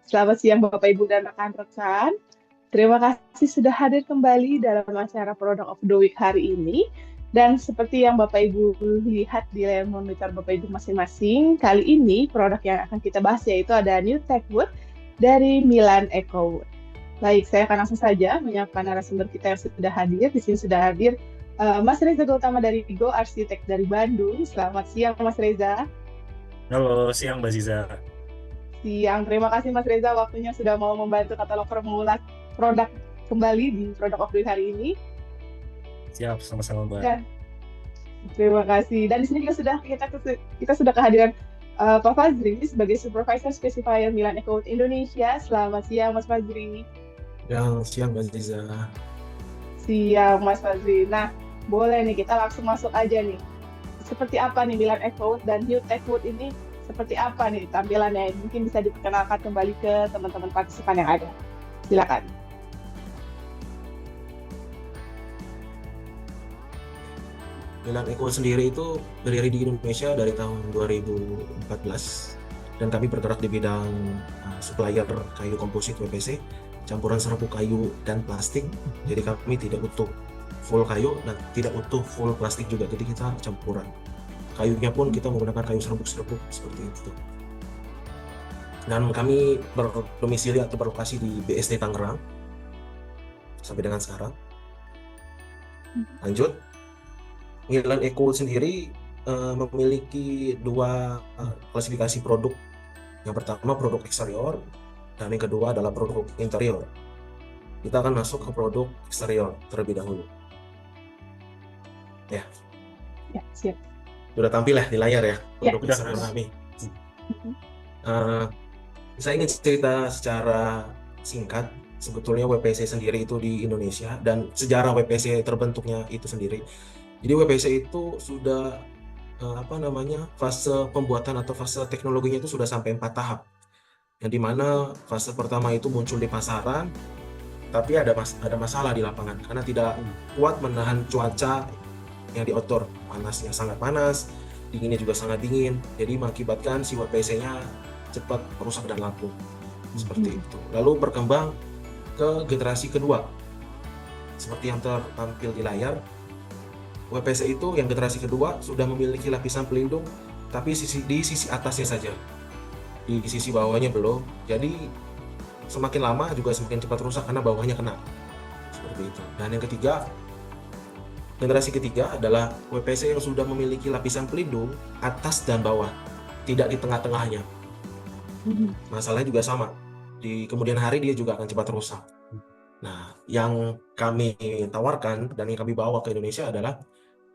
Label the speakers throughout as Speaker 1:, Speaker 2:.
Speaker 1: Selamat siang Bapak Ibu dan rekan-rekan. Terima kasih sudah hadir kembali dalam acara Product of the Week hari ini. Dan seperti yang Bapak Ibu lihat di layar monitor Bapak Ibu masing-masing, kali ini produk yang akan kita bahas yaitu ada New Tech Wood dari Milan Eco Wood. Baik, saya akan langsung saja menyapa narasumber kita yang sudah hadir. Di sini sudah hadir Mas Reza Gautama dari Go Arsitek dari Bandung. Selamat siang Mas Reza.
Speaker 2: Halo, siang Mbak Ziza.
Speaker 1: Siang, terima kasih Mas Reza waktunya sudah mau membantu katalog formulat produk kembali di Product of the Week hari ini.
Speaker 2: Siap, sama-sama Mbak.
Speaker 1: Dan terima kasih. Dan di sini juga sudah kita sudah kehadiran Pak Fazri sebagai Supervisor Specifier Milan Eco Wood Indonesia. Selamat siang Mas Fazri.
Speaker 3: Siang Mbak Ziza.
Speaker 1: Siang Mas Fazri. Nah, boleh nih kita langsung masuk aja nih. Seperti apa nih Milan Eco Wood dan New Tech Wood ini? Seperti apa nih tampilannya? Mungkin bisa diperkenalkan kembali ke teman-teman partisipan yang ada. Silakan.
Speaker 3: Milan Eco sendiri itu berdiri di Indonesia dari tahun 2014 dan kami bergerak di bidang supplier kayu komposit WPC, campuran serbuk kayu dan plastik. Jadi kami tidak utuh full kayu dan tidak utuh full plastik juga. Jadi kita campuran. Kayunya pun kita menggunakan kayu serbuk-serbuk seperti itu. Dan kami berdomisili atau berlokasi di BSD Tangerang sampai dengan sekarang. Lanjut. Milan Eco sendiri memiliki dua klasifikasi produk. Yang pertama produk eksterior dan yang kedua adalah produk interior. Kita akan masuk ke produk eksterior terlebih dahulu.
Speaker 1: Ya, siap.
Speaker 3: Sudah tampil ya di layar ya produk
Speaker 2: Udah.
Speaker 3: eksterior kami. Saya ingin cerita secara singkat sebetulnya WPC sendiri itu di Indonesia dan sejarah WPC terbentuknya itu sendiri. Jadi WPC itu sudah fase pembuatan atau fase teknologinya itu sudah sampai 4 tahap. Yang dimana fase pertama itu muncul di pasaran, tapi ada masalah di lapangan karena tidak kuat menahan cuaca yang di outdoor, panasnya sangat panas, dinginnya juga sangat dingin, jadi mengakibatkan si WPC-nya cepat rusak dan lapuk seperti itu. Lalu berkembang ke generasi kedua, seperti yang tertampil di layar. WPC itu yang generasi kedua sudah memiliki lapisan pelindung, tapi di sisi atasnya saja, di sisi bawahnya belum. Jadi semakin lama juga semakin cepat rusak karena bawahnya kena seperti itu. Dan yang ketiga, generasi ketiga adalah WPC yang sudah memiliki lapisan pelindung atas dan bawah, tidak di tengah-tengahnya. Masalahnya juga sama, di kemudian hari dia juga akan cepat rusak. Nah, yang kami tawarkan dan yang kami bawa ke Indonesia adalah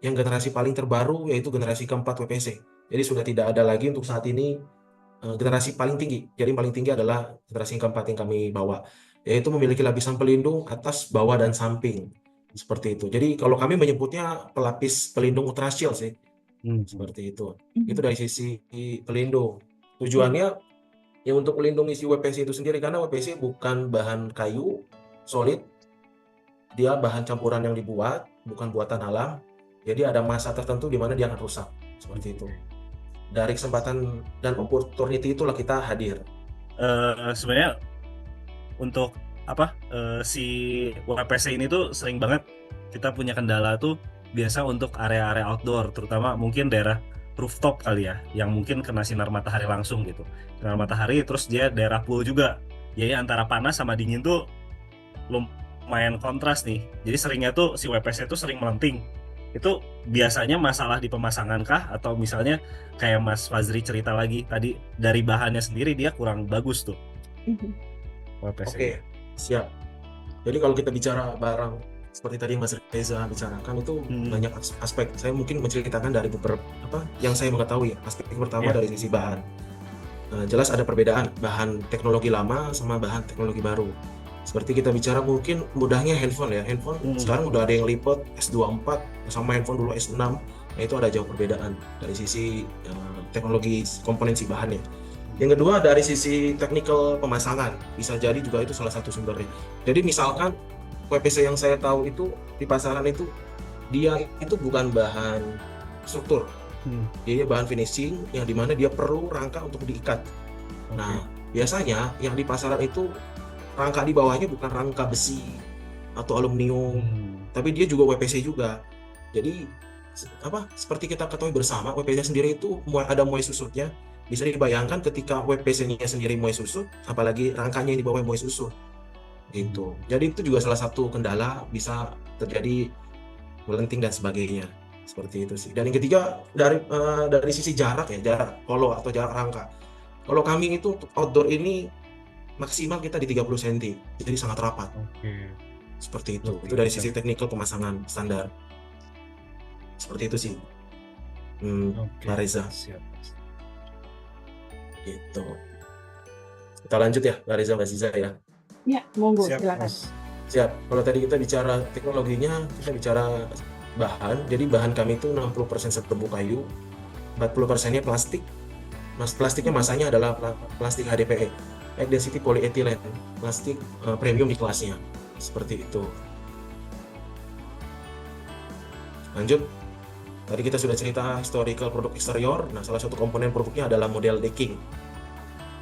Speaker 3: yang generasi paling terbaru, yaitu generasi keempat WPC. Jadi sudah tidak ada lagi untuk saat ini generasi paling tinggi. Jadi paling tinggi adalah generasi keempat yang kami bawa, yaitu memiliki lapisan pelindung atas, bawah, dan samping. Seperti itu. Jadi kalau kami menyebutnya pelapis pelindung ultra shield sih. Seperti itu. Itu dari sisi pelindung. Tujuannya ya untuk melindungi si WPC itu sendiri, karena WPC bukan bahan kayu solid, dia bahan campuran yang dibuat, bukan buatan alam. Jadi ada masa tertentu di mana dia akan rusak, seperti itu. Dari kesempatan dan opportunity itulah kita hadir.
Speaker 2: Sebenarnya untuk si WPC ini tuh sering banget kita punya kendala tuh biasa untuk area-area outdoor, terutama mungkin daerah rooftop kali ya, yang mungkin kena sinar matahari langsung gitu. Sinar matahari, terus dia daerah pool juga. Jadi antara panas sama dingin tuh lumayan kontras nih. Jadi seringnya tuh si WPC tuh sering melenting. Itu biasanya masalah di pemasangan kah? Atau misalnya kayak Mas Fazri cerita lagi tadi, dari bahannya sendiri dia kurang bagus tuh WPC.
Speaker 3: Oke, siap. Jadi kalau kita bicara barang seperti tadi Mas Reza bicarakan itu banyak aspek. Saya mungkin menceritakan dari beberapa yang saya mengetahui. Aspek pertama dari sisi bahan. Jelas ada perbedaan bahan teknologi lama sama bahan teknologi baru. Seperti kita bicara mungkin mudahnya handphone ya. Handphone sekarang udah ada yang lipat S24 sama handphone dulu S6. Nah, itu ada jauh perbedaan dari sisi teknologi komponen si bahannya. Yang kedua dari sisi technical pemasangan, bisa jadi juga itu salah satu sumbernya. Jadi misalkan WPC yang saya tahu itu di pasaran itu dia itu bukan bahan struktur, dia bahan finishing yang dimana dia perlu rangka untuk diikat. Nah, Biasanya yang di pasaran itu rangka di bawahnya bukan rangka besi atau aluminium, tapi dia juga WPC juga. Jadi seperti kita ketahui bersama, WPC sendiri itu ada muai susutnya. Bisa dibayangkan ketika WPC-nya sendiri muai susut, apalagi rangkanya yang di bawah muai susut. Gitu. Jadi itu juga salah satu kendala, bisa terjadi melenting dan sebagainya. Seperti itu sih. Dan yang ketiga dari sisi jarak ya, jarak kolo atau jarak rangka. Kalau kami itu untuk outdoor ini maksimal kita di 30 cm, jadi sangat rapat. Seperti itu. Itu dari sisi teknikal pemasangan standar. Seperti itu sih. Mbak Reza.
Speaker 2: Siap.
Speaker 3: Gitu. Kita lanjut ya, Mbak Reza, Mbak Ziza ya.
Speaker 1: Ya, monggo,
Speaker 2: Siap,
Speaker 1: silakan.
Speaker 2: Mas.
Speaker 3: Siap. Kalau tadi kita bicara teknologinya, kita bicara bahan. Jadi bahan kami itu 60% serbuk kayu, 40%-nya plastik. Plastiknya masanya adalah plastik HDPE, High Density Polyethylene, plastik premium di kelasnya. Seperti itu. Lanjut. Tadi kita sudah cerita historical produk eksterior. Nah, salah satu komponen produknya adalah model decking.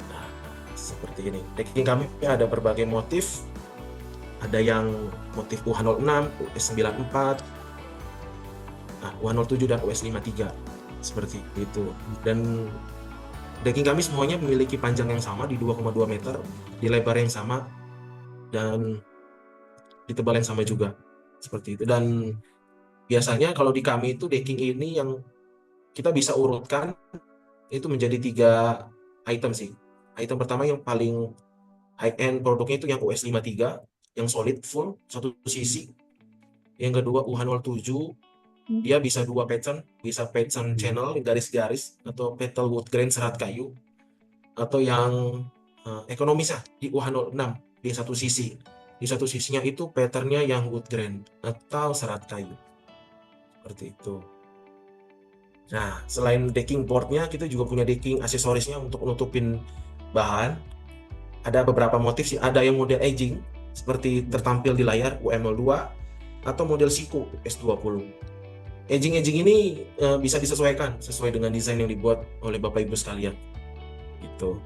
Speaker 3: Nah, seperti ini. Decking kami ada berbagai motif. Ada yang motif UH06, US94, UH07 dan US53. Seperti itu. Dan decking kami semuanya memiliki panjang yang sama di 2,2 meter, di lebar yang sama, dan di tebal yang sama juga. Seperti itu. Dan biasanya kalau di kami itu decking ini yang kita bisa urutkan itu menjadi 3 item sih. Item pertama yang paling high end produknya itu yang US53, yang solid full satu sisi. Yang kedua UH07, dia bisa 2 pattern, bisa pattern channel garis-garis atau petal wood grain serat kayu, atau yang ekonomisnya di UH06 di satu sisi. Di satu sisinya itu patternnya yang wood grain atau serat kayu. Seperti itu. Nah, selain decking boardnya, kita juga punya decking aksesorisnya untuk nutupin bahan. Ada beberapa motif sih, ada yang model edging seperti tertampil di layar UM02 atau model Siku S20. Edging ini bisa disesuaikan sesuai dengan desain yang dibuat oleh Bapak Ibu sekalian. Gitu.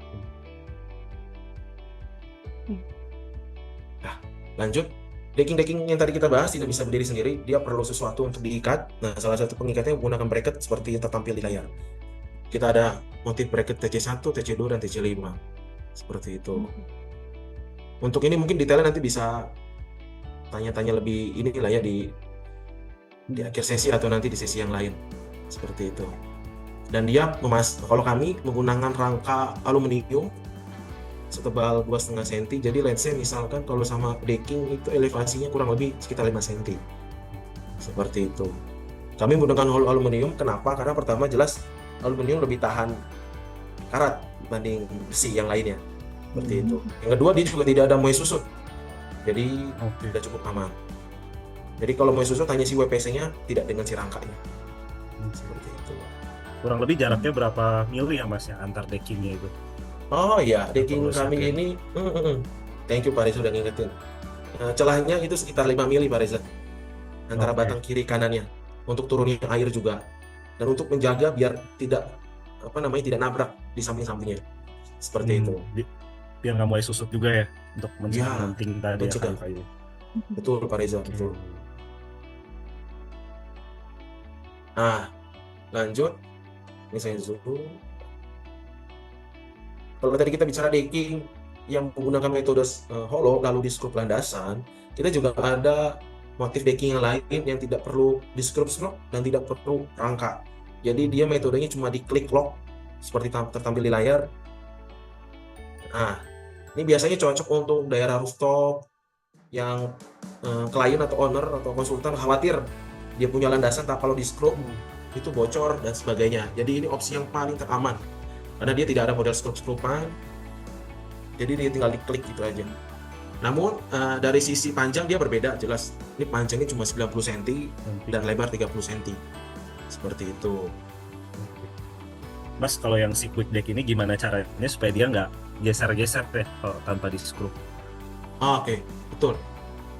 Speaker 3: Nah, lanjut. Decking yang tadi kita bahas tidak bisa berdiri sendiri, dia perlu sesuatu untuk diikat. Nah, salah satu pengikatnya menggunakan bracket seperti yang tertampil di layar. Kita ada motif bracket TC1, TC2, dan TC5. Seperti itu. Untuk ini mungkin detailnya nanti bisa tanya-tanya lebih inilah ya di akhir sesi atau nanti di sesi yang lain. Seperti itu. Dan dia kalau kami menggunakan rangka aluminium setebal 2,5 cm, jadi let's say misalkan kalau sama decking itu elevasinya kurang lebih sekitar 5 cm. Seperti itu. Kami menggunakan hole aluminium, kenapa? Karena pertama jelas aluminium lebih tahan karat dibanding besi yang lainnya. Seperti itu. Yang kedua, dia juga tidak ada muai susut, jadi sudah cukup aman. Jadi kalau muai susut hanya si WPC-nya, tidak dengan si rangkanya. Seperti itu.
Speaker 2: Kurang lebih jaraknya berapa mili ya Mas ya antar deckingnya itu?
Speaker 3: Oh iya, decking kami ini, thank you Pak Reza udah ngingetin. Celahnya itu sekitar 5 mili Pak Reza, antara batang kiri kanannya, untuk turunnya air juga, dan untuk menjaga biar tidak tidak nabrak di samping-sampingnya. Seperti itu.
Speaker 2: Biar nggak mulai susut juga ya, untuk mencegah melenting tadi ya kayu.
Speaker 3: Betul Pak Reza, betul. Nah, lanjut. Ini saya zoom. Kalau tadi kita bicara decking yang menggunakan metode hollow lalu di skrup landasan, kita juga ada motif decking yang lain yang tidak perlu di skrup dan tidak perlu rangka. Jadi dia metodenya cuma di klik lock seperti tertampil di layar. Nah, ini biasanya cocok untuk daerah rooftop yang klien atau owner atau konsultan khawatir dia punya landasan tak kalau di skrup itu bocor dan sebagainya. Jadi ini opsi yang paling teraman. Karena dia tidak ada model skrup-skrupan, jadi dia tinggal diklik gitu aja. Namun dari sisi panjang dia berbeda jelas. Ini panjangnya cuma 90 cm dan lebar 30 cm. Seperti itu.
Speaker 2: Mas, kalau yang si quick deck ini gimana caranya supaya dia nggak geser-geser deh kalau tanpa di skrup?
Speaker 3: Oke, betul.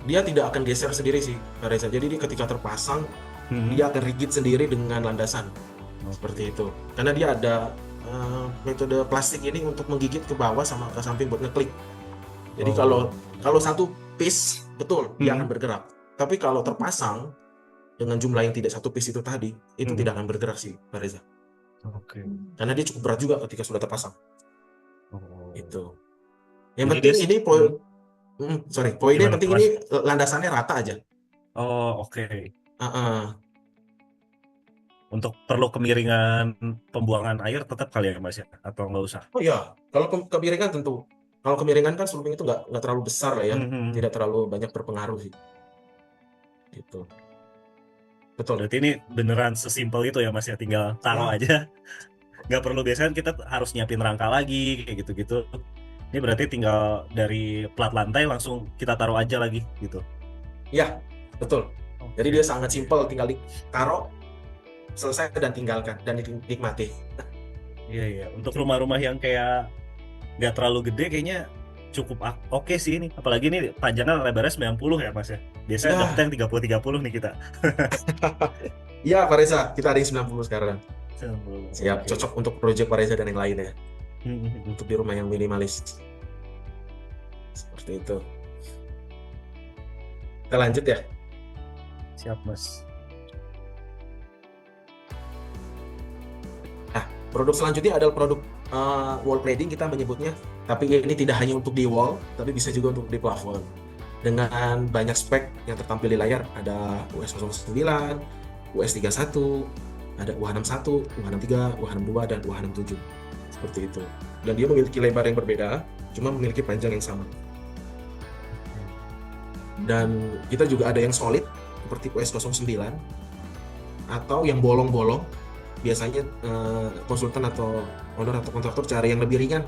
Speaker 3: Dia tidak akan geser sendiri sih, Reza. Jadi dia ketika terpasang, dia akan rigid sendiri dengan landasan. Seperti itu. Karena dia ada metode plastik ini untuk menggigit ke bawah sama ke samping buat ngeklik. Jadi
Speaker 2: Oh.
Speaker 3: kalau satu piece betul dia akan
Speaker 2: Hmm.
Speaker 3: bergerak. Tapi kalau terpasang dengan jumlah yang tidak satu piece itu tadi, itu
Speaker 2: Hmm.
Speaker 3: tidak akan bergerak sih, Pak Reza.
Speaker 2: Oke.
Speaker 3: Karena dia cukup berat juga ketika sudah terpasang.
Speaker 2: Oh.
Speaker 3: Itu. Yang
Speaker 2: Jadi
Speaker 3: penting
Speaker 2: dia-
Speaker 3: ini poinnya yang
Speaker 2: Gimana,
Speaker 3: penting
Speaker 2: Mas?
Speaker 3: ini landasannya rata aja.
Speaker 2: Oh, oke.
Speaker 3: Heeh.
Speaker 2: Untuk perlu kemiringan pembuangan air tetap kali ya, Mas ya? Atau nggak usah?
Speaker 3: Oh iya, kalau kemiringan tentu. Kalau kemiringan kan slumping itu nggak terlalu besar lah ya,
Speaker 2: Hmm.
Speaker 3: tidak terlalu banyak berpengaruh sih. Gitu. Betul.
Speaker 2: Berarti ini beneran sesimpel itu ya, Mas ya? Tinggal taruh
Speaker 3: Ya.
Speaker 2: aja. Nggak perlu, biasanya kita harus nyiapin rangka lagi kayak gitu-gitu. Ini berarti tinggal dari plat lantai langsung kita taruh aja lagi gitu.
Speaker 3: Iya, betul. Jadi dia sangat simpel, tinggal ditaruh, selesai dan tinggalkan dan dinikmati.
Speaker 2: Iya. Untuk rumah-rumah yang kayak nggak terlalu gede kayaknya cukup oke sih ini. Apalagi ini panjangnya lebarnya 90 ya, Mas ya. Biasanya
Speaker 3: Ya.
Speaker 2: dapetnya yang 30-30 nih kita.
Speaker 3: Iya, Pak Reza, kita ada yang 90 sekarang.
Speaker 2: 90.
Speaker 3: Siap,
Speaker 2: Oke.
Speaker 3: cocok untuk proyek Pak Reza dan yang lainnya.
Speaker 2: Hmm.
Speaker 3: Untuk di rumah yang minimalis. Seperti itu. Kita lanjut ya.
Speaker 2: Siap, Mas.
Speaker 3: Produk selanjutnya adalah produk wall cladding kita menyebutnya, tapi ini tidak hanya untuk di wall, tapi bisa juga untuk di plafon. Dengan banyak spek yang tertampil di layar, ada US09, US31, ada UH61, UH63, UH62, dan UH67. Seperti itu. Dan dia memiliki lebar yang berbeda, cuma memiliki panjang yang sama. Dan kita juga ada yang solid, seperti US09, atau yang bolong-bolong. Biasanya konsultan atau owner atau kontraktor cari yang lebih ringan,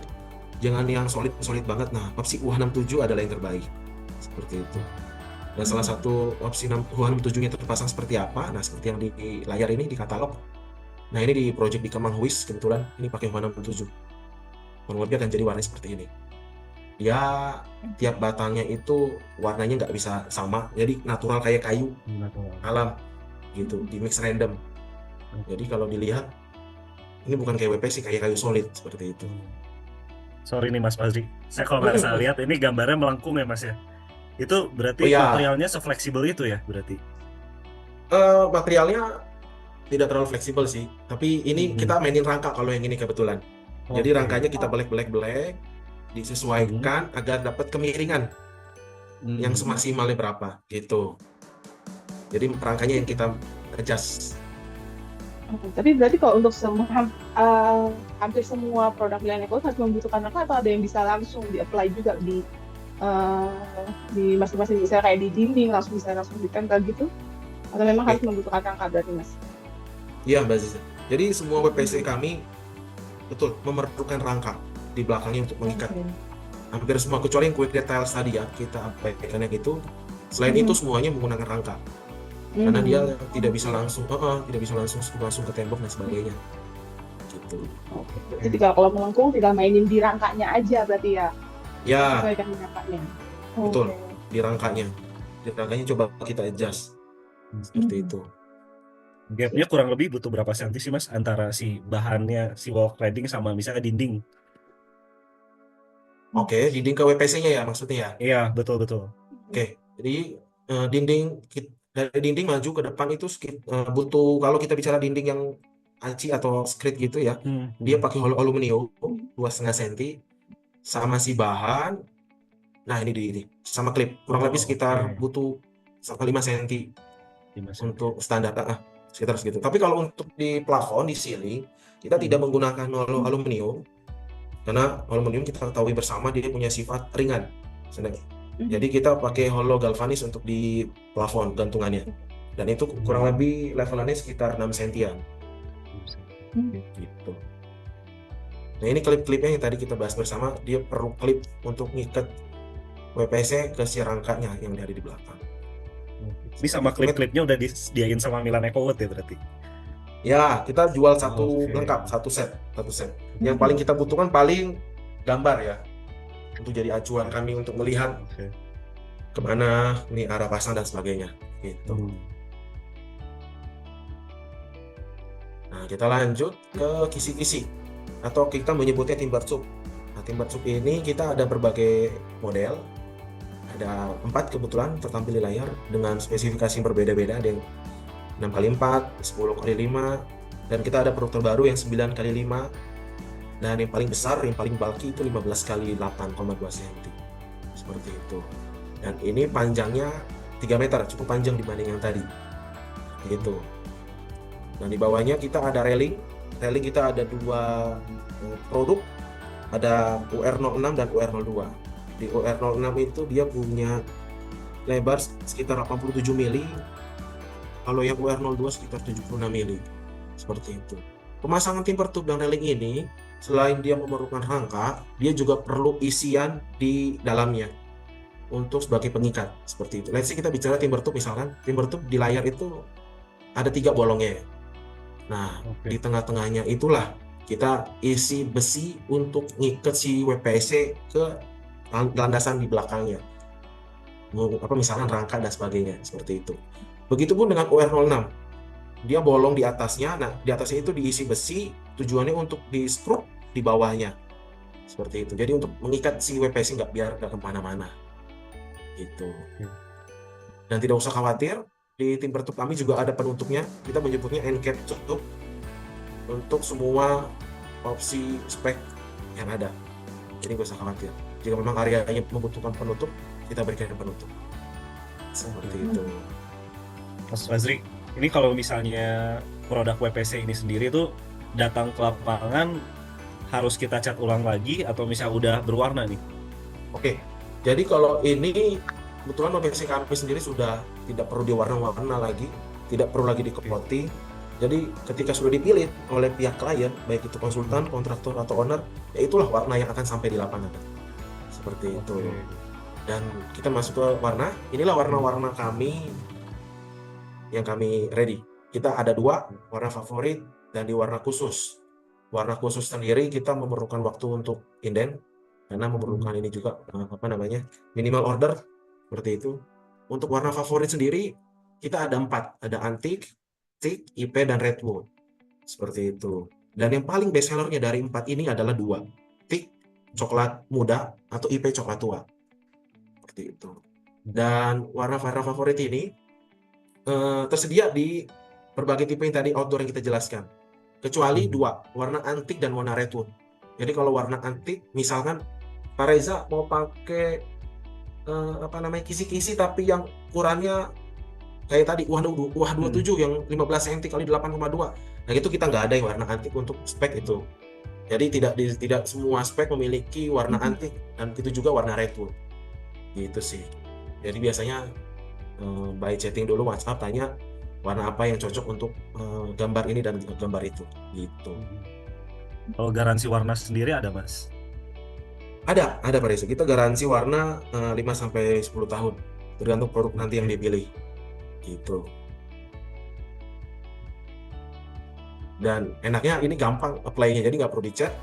Speaker 3: jangan yang solid banget. Nah, opsi UH67 adalah yang terbaik, seperti itu. Dan salah satu opsi UH67 nya terpasang seperti apa? Nah, seperti yang di layar ini di katalog. Nah, ini di project di Kemang Huis kebetulan ini pakai UH67. Kurang lebih akan jadi warna seperti ini. Ya, tiap batangnya itu warnanya nggak bisa sama, jadi natural kayak kayu alam gitu, di mix random. Jadi kalau dilihat ini bukan kayak WPC, kayak kayu solid seperti itu.
Speaker 2: Sorry nih Mas Fazri, saya kalau nggak salah lihat ini gambarnya melengkung ya Mas ya. Itu berarti
Speaker 3: Oh, iya.
Speaker 2: materialnya se-fleksibel itu ya berarti?
Speaker 3: Materialnya tidak terlalu fleksibel sih, tapi ini kita mainin rangka kalau yang ini kebetulan. Jadi rangkanya kita belek, disesuaikan agar dapat kemiringan yang semaksimalnya berapa gitu. Jadi rangkanya yang kita adjust.
Speaker 1: Tapi berarti kalau untuk hampir semua produk Lian Eco harus membutuhkan rangka, atau ada yang bisa langsung di-apply juga di masing-masing, misalnya kayak di dinding langsung ditempel gitu, atau memang harus membutuhkan rangka berarti, Mas?
Speaker 3: Iya, Mbak Ziza. Jadi semua WPC kami betul memerlukan rangka di belakangnya untuk mengikat. Hampir semua kecuali yang quick details tadi ya kita abaikan yang itu. Selain itu semuanya menggunakan rangka. Karena dia tidak bisa langsung ke tembok dan sebagainya. Gitu.
Speaker 1: Oke. Jadi kalau melengkung tinggal mainin di rangkanya aja berarti ya.
Speaker 3: Ya,
Speaker 1: Sesuaikan rangkanya.
Speaker 3: betul.
Speaker 1: Oke.
Speaker 3: Di rangkanya coba kita adjust. Seperti itu.
Speaker 2: Gapnya kurang lebih butuh berapa senti sih Mas antara si bahannya, si wall cladding sama misalnya dinding?
Speaker 3: Oke, dinding ke WPC-nya ya maksudnya ya?
Speaker 2: Iya, betul.
Speaker 3: Oke, jadi dari dinding maju ke depan itu butuh, kalau kita bicara dinding yang aci atau skrit gitu ya, dia pakai aluminium 2,5 cm sama si bahan. Nah, ini sama klip, kurang lebih sekitar butuh sampai 5 cm untuk standar, sekitar segitu. Tapi kalau untuk di plafon, di ceiling, kita tidak menggunakan aluminium, karena aluminium kita ketahui bersama dia punya sifat ringan. Jadi kita pakai hollow galvanis untuk di plafon gantungannya, dan itu kurang lebih levelannya sekitar 6 cm gitu. Nah, ini klip-klipnya yang tadi kita bahas bersama, dia perlu klip untuk ngikat WPC ke si rangkanya yang ada di belakang.
Speaker 2: Ini sama klip-klipnya udah disediain sama Milan Eco Wood ya berarti?
Speaker 3: Ya, kita jual lengkap, satu set. Yang paling kita butuhkan paling gambar ya, untuk jadi acuan kami untuk melihat kemana nih arah pasang dan sebagainya gitu. Nah, kita lanjut ke kisi-kisi. atau kita menyebutnya timber tube. Nah, timber tube ini kita ada berbagai model, ada 4 kebetulan tertampil di layar dengan spesifikasi yang berbeda-beda, ada yang 6x4, 10x5, dan kita ada produk terbaru yang 9x5, dan yang paling besar, yang paling bulky itu 15x8,2 cm. Seperti itu. Dan ini panjangnya 3 meter, cukup panjang dibanding yang tadi. Gitu. Dan di bawahnya kita ada railing. Railing kita ada 2 produk, ada UR06 dan UR02. Di UR06 itu dia punya lebar sekitar 87 mili, kalau yang UR02 sekitar 76 mili. Seperti itu. Pemasangan timber tube dan railing ini, selain dia memerlukan rangka, dia juga perlu isian di dalamnya untuk sebagai pengikat. Seperti itu. Let's say kita bicara timber tube, misalkan timber tube di layar itu ada 3 bolongnya. Nah, di tengah-tengahnya itulah kita isi besi untuk ngikat si WPC ke landasan di belakangnya, misalkan rangka dan sebagainya, seperti itu. Begitupun dengan UR06, dia bolong di atasnya. Nah, di atasnya itu diisi besi, tujuannya untuk di skrup di bawahnya, seperti itu. Jadi untuk mengikat si WPC biar nggak kemana-mana, gitu. Dan tidak usah khawatir, di timber tube kami juga ada penutupnya. Kita menyebutnya end cap tube untuk semua opsi spek yang ada. Jadi nggak usah khawatir. Jika memang areanya membutuhkan penutup, kita berikan penutup. Seperti itu.
Speaker 2: Mas Fazri, ini kalau misalnya produk WPC ini sendiri tuh datang ke lapangan harus kita cat ulang lagi atau misalnya udah berwarna nih?
Speaker 3: Oke, jadi kalau ini kebetulan WPC kami sendiri sudah tidak perlu diwarna-warna lagi, tidak perlu lagi dikepoti. Jadi ketika sudah dipilih oleh pihak klien, baik itu konsultan, kontraktor atau owner, ya itulah warna yang akan sampai di lapangan. Seperti itu. Dan kita masuk ke warna. Inilah warna-warna kami yang kami ready. Kita ada 2, warna favorit dan di warna khusus. Warna khusus sendiri kita memerlukan waktu untuk inden karena memerlukan ini juga minimal order, seperti itu. Untuk warna favorit sendiri kita ada 4, ada antik, teak, IP dan redwood, seperti itu. Dan yang paling best sellernya dari 4 ini adalah 2, teak coklat muda atau IP coklat tua, seperti itu. Dan warna-warna favorit ini tersedia di berbagai tipe yang tadi outdoor yang kita jelaskan, kecuali 2, warna antik dan warna redwood. Jadi kalau warna antik, misalkan Pak Reza mau pakai kisi-kisi tapi yang ukurannya kayak tadi UH27 yang 15 cm kali 8,2. Nah, itu kita nggak ada yang warna antik untuk spek itu. Jadi tidak semua spek memiliki warna antik, dan itu juga warna redwood. Gitu sih. Jadi biasanya by chatting dulu WhatsApp, tanya warna apa yang cocok untuk gambar ini dan gambar itu. Gitu.
Speaker 2: Kalau garansi warna sendiri ada, Mas?
Speaker 3: Ada Pak Reza. Kita garansi warna 5-10 tahun, tergantung produk nanti yang dipilih. Gitu. Dan enaknya ini gampang apply-nya, jadi nggak perlu dicat,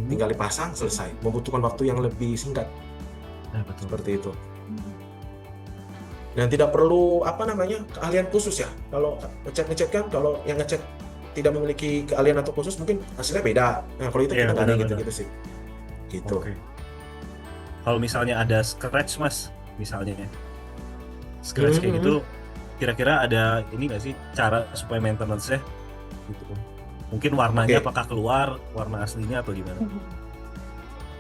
Speaker 3: tinggal dipasang, selesai. Membutuhkan waktu yang lebih singkat.
Speaker 2: Nah, betul.
Speaker 3: Seperti itu. Dan tidak perlu keahlian khusus ya. Kalau ngecat kan, kalau yang ngecat tidak memiliki keahlian atau khusus, mungkin hasilnya beda. Nah, kalau itu kita nggak ada gitu sih. Gitu.
Speaker 2: Oke. Kalau misalnya ada scratch, Mas, misalnya scratch kayak gitu, kira-kira ada ini nggak sih cara supaya maintenance-nya gitu? Mungkin warnanya apakah keluar warna aslinya atau gimana?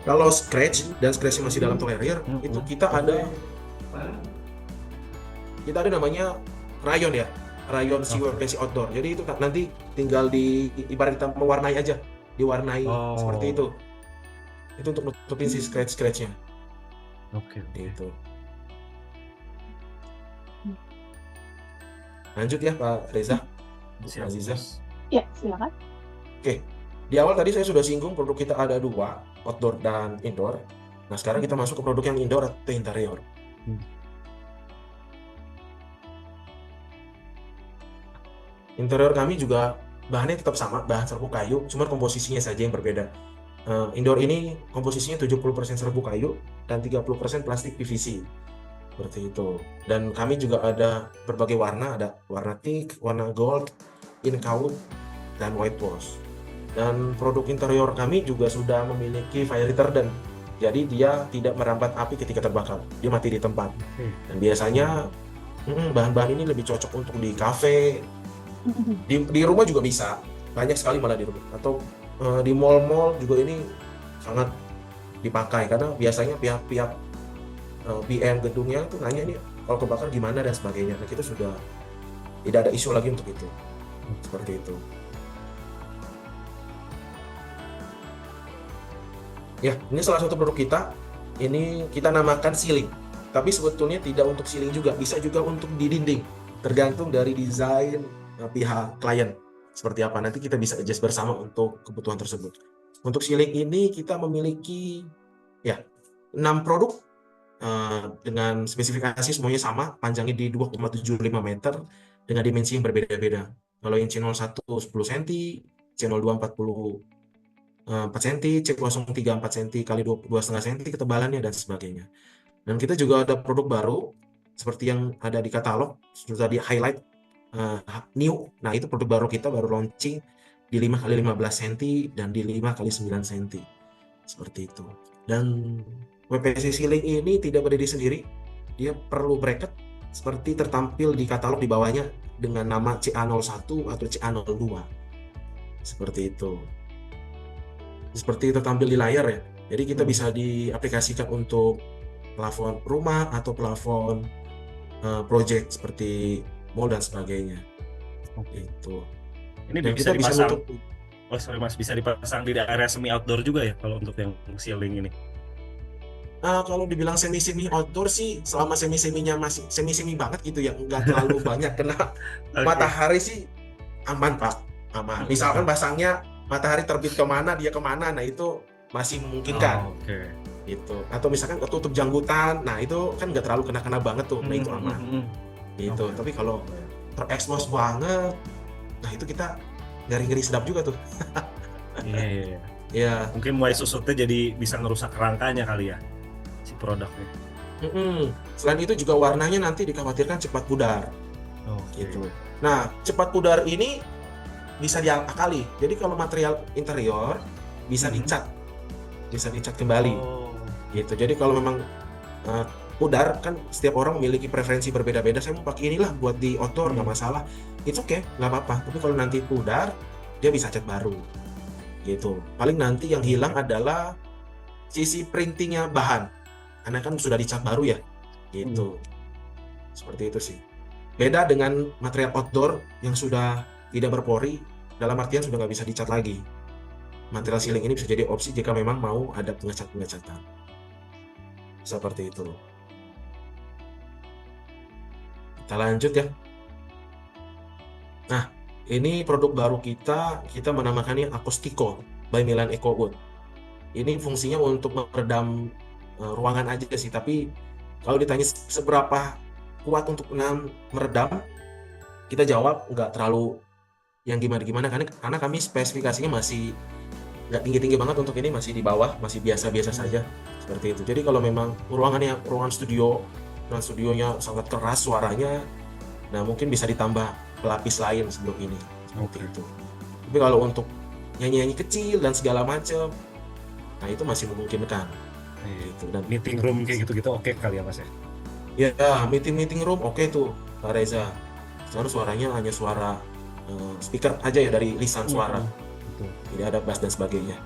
Speaker 3: Kalau scratch dan scratch masih dalam tolerir, itu kita ada namanya rayon ya, rayon si WPC outdoor. Jadi itu nanti tinggal ibarat kita mewarnai aja, diwarnai seperti itu. Itu untuk nutupin si scratch-scratchnya.
Speaker 2: Oke.
Speaker 3: Gitu. Lanjut ya Pak Reza.
Speaker 2: Aziza.
Speaker 1: Ya, silakan.
Speaker 3: Oke. Di awal tadi saya sudah singgung produk kita ada 2, outdoor dan indoor. Nah, sekarang kita masuk ke produk yang indoor atau interior. Interior kami juga bahannya tetap sama, bahan serbuk kayu, cuma komposisinya saja yang berbeda. Indoor ini komposisinya 70% serbuk kayu dan 30% plastik PVC. Seperti itu. Dan kami juga ada berbagai warna, ada warna teak, warna gold, in-coat, dan white wash. Dan produk interior kami juga sudah memiliki fire retardant. Jadi dia tidak merambat api ketika terbakar, dia mati di tempat. Dan biasanya bahan-bahan ini lebih cocok untuk di kafe, di rumah juga bisa, banyak sekali malah di rumah. Atau di mall-mall juga ini sangat dipakai karena biasanya pihak-pihak BM gedungnya itu nanya nih kalau kebakar gimana dan sebagainya. Nah, kita sudah tidak ada isu lagi untuk itu. Seperti itu. Ya, ini salah satu produk kita. Ini kita namakan ceiling. Tapi sebetulnya tidak untuk ceiling juga, bisa juga untuk di dinding. Tergantung dari desain pihak klien seperti apa. Nanti kita bisa adjust bersama untuk kebutuhan tersebut. Untuk ceiling ini kita memiliki 6 produk dengan spesifikasi semuanya sama, panjangnya di 2,75 meter dengan dimensi yang berbeda-beda. Kalau yang C01 10 cm, C02 4 cm, C03 4 cm kali 2,5 cm ketebalannya dan sebagainya. Dan kita juga ada produk baru seperti yang ada di katalog, sudah di highlight new. Nah, itu produk baru kita baru launching di 5 kali 15 cm dan di 5 kali 9 cm. Seperti itu. Dan WPC ceiling ini tidak berdiri sendiri, dia perlu bracket seperti tertampil di katalog di bawahnya dengan nama CA01 atau CA02. Seperti itu. Seperti tertampil di layar ya. Jadi kita bisa diaplikasikan untuk plafon rumah atau plafon project seperti mall dan sebagainya. Itu.
Speaker 2: Ini
Speaker 3: Dan
Speaker 2: bisa
Speaker 3: kita bisa
Speaker 2: dipasang.
Speaker 3: menutup.
Speaker 2: Oh sorry Mas, bisa dipasang di area semi outdoor juga ya kalau untuk yang ceiling ini?
Speaker 3: Kalau dibilang semi-semi outdoor sih, selama semi-seminya masih semi-semi banget gitu ya, nggak terlalu banyak kena matahari sih aman Pak, aman. Misalkan pasangnya matahari terbit kemana dia kemana, nah itu masih memungkinkan. Gitu. Atau misalkan ketutup janggutan, nah itu kan nggak terlalu kena banget tuh, nah itu aman. Gitu. Tapi kalau terekspos banget, nah itu kita ngeri-ngeri sedap juga tuh.
Speaker 2: Iya.
Speaker 3: Ya.
Speaker 2: Mungkin mulai susutnya jadi bisa ngerusak rangkanya kali ya si produknya.
Speaker 3: Selain itu juga warnanya nanti dikhawatirkan cepat pudar. Gitu. Nah, cepat pudar ini bisa diakali. Jadi kalau material interior bisa dicat kembali. Gitu. Jadi kalau memang pudar, kan setiap orang memiliki preferensi berbeda-beda. Saya mau pakai inilah buat di outdoor, nggak masalah. It's okay, nggak apa-apa. Tapi kalau nanti pudar, dia bisa cat baru. Gitu. Paling nanti yang hilang adalah sisi printingnya bahan, karena kan sudah dicat baru ya. Gitu. Seperti itu sih. Beda dengan material outdoor yang sudah tidak berpori, dalam artian sudah nggak bisa dicat lagi. Material ceiling ini bisa jadi opsi jika memang mau ada pengecatan. Seperti itu. Kita lanjut ya. Nah, ini produk baru kita menamakannya Acoustico by Milan EcoWood. Ini fungsinya untuk meredam ruangan aja sih, tapi kalau ditanya seberapa kuat untuk meredam, kita jawab nggak terlalu yang gimana-gimana, karena kami spesifikasinya masih nggak tinggi-tinggi banget untuk ini, masih di bawah, masih biasa-biasa saja seperti itu. Jadi kalau memang ruangan studionya sangat keras suaranya, nah mungkin bisa ditambah pelapis lain sebelum ini seperti itu. Tapi kalau untuk nyanyi-nyanyi kecil dan segala macam, nah itu masih memungkinkan.
Speaker 2: Gitu. Dan meeting room kayak gitu-gitu oke kali ya Mas ya?
Speaker 3: Ya, meeting room oke tuh Pak Reza. Sekarang suaranya hanya suara speaker aja ya, dari lisan suara. Tidak ada bass dan sebagainya.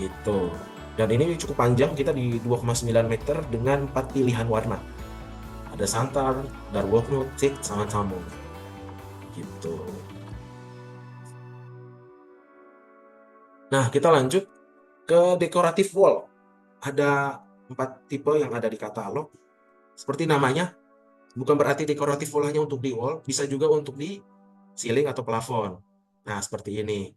Speaker 3: Gitu. Dan ini cukup panjang, kita di 2,9 meter dengan 4 pilihan warna. Ada santan, dark walnut, teak, sama camel. Gitu. Nah, kita lanjut ke decorative wall. Ada 4 tipe yang ada di katalog. Seperti namanya, bukan berarti decorative wall hanya untuk di wall, bisa juga untuk di ceiling atau plafon. Nah, seperti ini.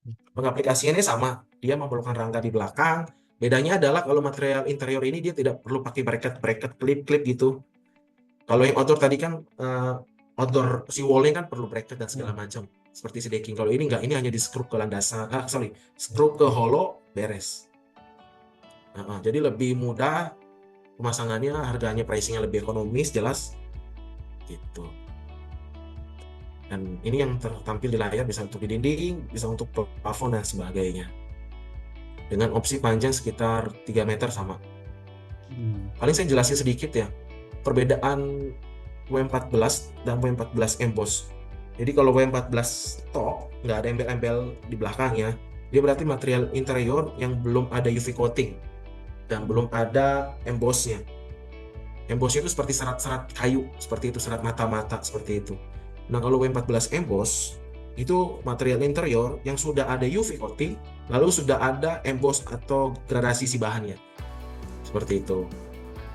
Speaker 3: Pengaplikasiannya sama, dia memerlukan rangka di belakang. Bedanya adalah kalau material interior ini dia tidak perlu pakai bracket, klip gitu. Kalau yang outdoor tadi kan outdoor si wall-nya kan perlu bracket dan segala macam, seperti si decking. Kalau ini enggak, ini hanya di skrup ke landasan, skrup ke hollow, beres. Jadi lebih mudah pemasangannya, harganya pricingnya lebih ekonomis, jelas gitu. Dan ini yang tertampil di layar bisa untuk di dinding, bisa untuk plafon dan sebagainya. Dengan opsi panjang sekitar 3 meter sama. Paling saya jelasin sedikit ya, perbedaan W14 dan W14 emboss. Jadi kalau W14 top, nggak ada embel-embel di belakangnya, dia berarti material interior yang belum ada UV coating dan belum ada embossnya. Embossnya itu seperti serat-serat kayu, seperti itu, serat mata-mata, seperti itu. Nah kalau W14 emboss, itu material interior yang sudah ada UV coating, lalu sudah ada emboss atau gradasi si bahannya. Seperti itu.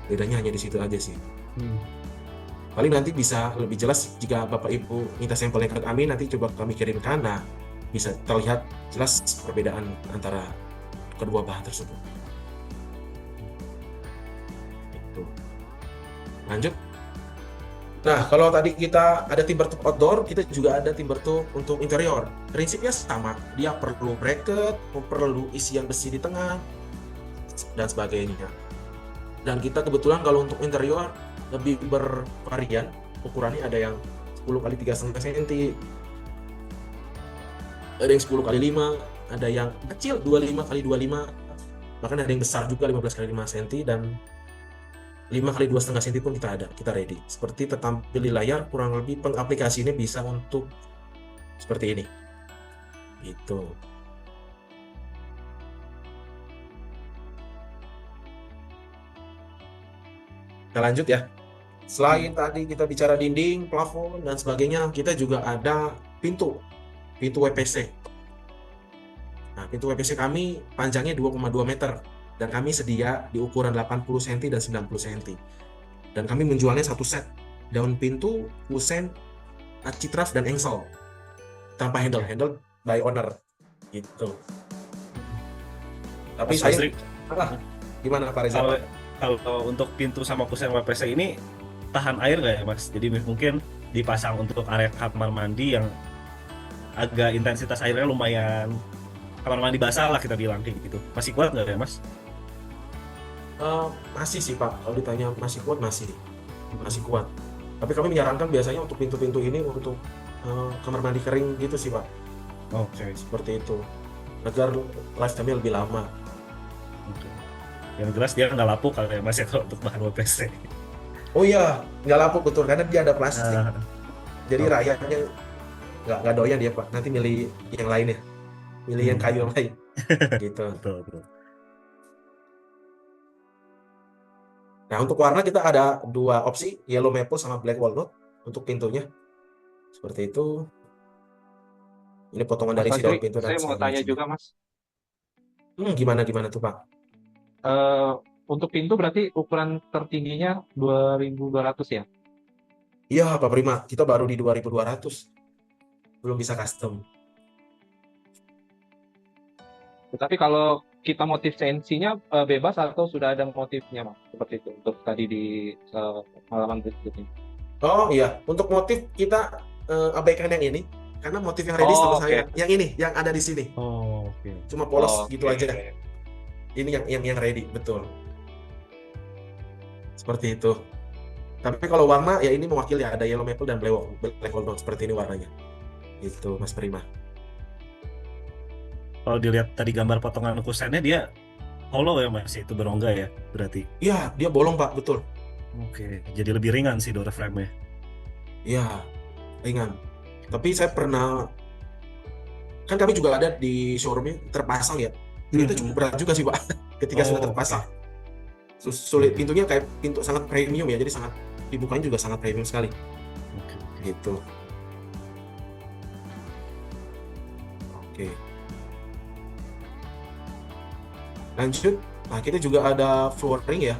Speaker 3: Bedanya hanya di situ aja sih. Paling nanti bisa lebih jelas jika Bapak Ibu minta sampelnya ke kami, nanti coba kami kirimkan. Nah, bisa terlihat jelas perbedaan antara kedua bahan tersebut. Itu. Lanjut. Nah, kalau tadi kita ada timber tube outdoor, kita juga ada timber tube untuk interior. Prinsipnya sama, dia perlu bracket, perlu isian besi di tengah, dan sebagainya. Dan kita kebetulan kalau untuk interior lebih bervarian, ukurannya ada yang 10 x 3,5 cm, ada yang 10 x 5, ada yang kecil 25 x 25, bahkan ada yang besar juga 15 x 5 cm, dan 5 x 2,5 cm pun kita ready. Seperti tertampil di layar, kurang lebih pengaplikasinya bisa untuk seperti ini. Gitu. Kita lanjut ya. Selain tadi kita bicara dinding, plafon, dan sebagainya, kita juga ada pintu WPC. Nah, pintu WPC kami panjangnya 2,2 meter, dan kami sedia di ukuran 80 cm dan 90 cm. Dan kami menjualnya satu set, daun pintu, kusen, acitraf, dan engsel. Tanpa handle by owner. Gitu. Tapi
Speaker 2: Mas
Speaker 3: saya,
Speaker 2: Basri,
Speaker 3: gimana Pak Reza?
Speaker 2: kalau untuk pintu sama kusen WPC ini tahan air nggak ya Mas? Jadi mungkin dipasang untuk area kamar mandi yang agak intensitas airnya lumayan, kamar mandi basah lah kita bilang kayak gitu. Masih kuat nggak ya Mas?
Speaker 3: Masih sih Pak, kalau ditanya masih kuat, masih kuat. Tapi kami menyarankan biasanya untuk pintu-pintu ini untuk kamar mandi kering gitu sih Pak.
Speaker 2: Oke.
Speaker 3: Seperti itu, agar lifetime-nya lebih lama.
Speaker 2: Oke. Yang jelas dia nggak lapuk kalau ya Mas ya kalau untuk bahan WPC.
Speaker 3: Oh iya, nggak lapuk betul, karena dia ada plastik. Jadi
Speaker 2: oke.
Speaker 3: rakyatnya nggak doyan dia Pak, nanti milih yang lainnya, milih yang kayu yang lain. Gitu.
Speaker 2: Betul.
Speaker 3: Nah untuk warna kita ada dua opsi, yellow maple sama black walnut untuk pintunya. Seperti itu. Ini potongan dari
Speaker 4: Mas
Speaker 3: si daun
Speaker 4: Basri,
Speaker 3: pintu dan
Speaker 4: saya mau tanya juga Mas.
Speaker 3: Gimana tuh Pak?
Speaker 4: Untuk pintu berarti ukuran tertingginya 2200 ya?
Speaker 3: Iya Pak Prima, kita baru di 2200, belum bisa custom.
Speaker 4: Tapi kalau kita motif CNC-nya bebas atau sudah ada motifnya Mas? Seperti itu untuk tadi di halaman berikutnya.
Speaker 3: Oh iya, untuk motif kita abaikan yang ini, karena motif yang ready sama saya, yang ini, yang ada di sini.
Speaker 2: Oke.
Speaker 3: Cuma polos gitu
Speaker 4: Oke.
Speaker 3: aja. Ini yang ready, betul. Seperti itu. Tapi kalau warna ya ini mewakili, ada yellow maple dan black walnut, seperti ini warnanya. Itu Mas Prima.
Speaker 2: Kalau dilihat tadi gambar potongan kusennya dia hollow ya Mas, itu berongga ya berarti.
Speaker 3: Iya, dia bolong Pak, betul.
Speaker 2: Oke, jadi lebih ringan sih door frame-nya.
Speaker 3: Iya, ringan. Tapi saya pernah, kan kami juga ada di showroomnya terpasang ya. Itu cukup berat juga sih Pak, ketika sudah terpasang. Sulit, pintunya kayak pintu sangat premium ya, jadi sangat dibukanya juga sangat premium sekali.
Speaker 2: Oke.
Speaker 3: Gitu. Oke. Lanjut, nah kita juga ada flooring ya.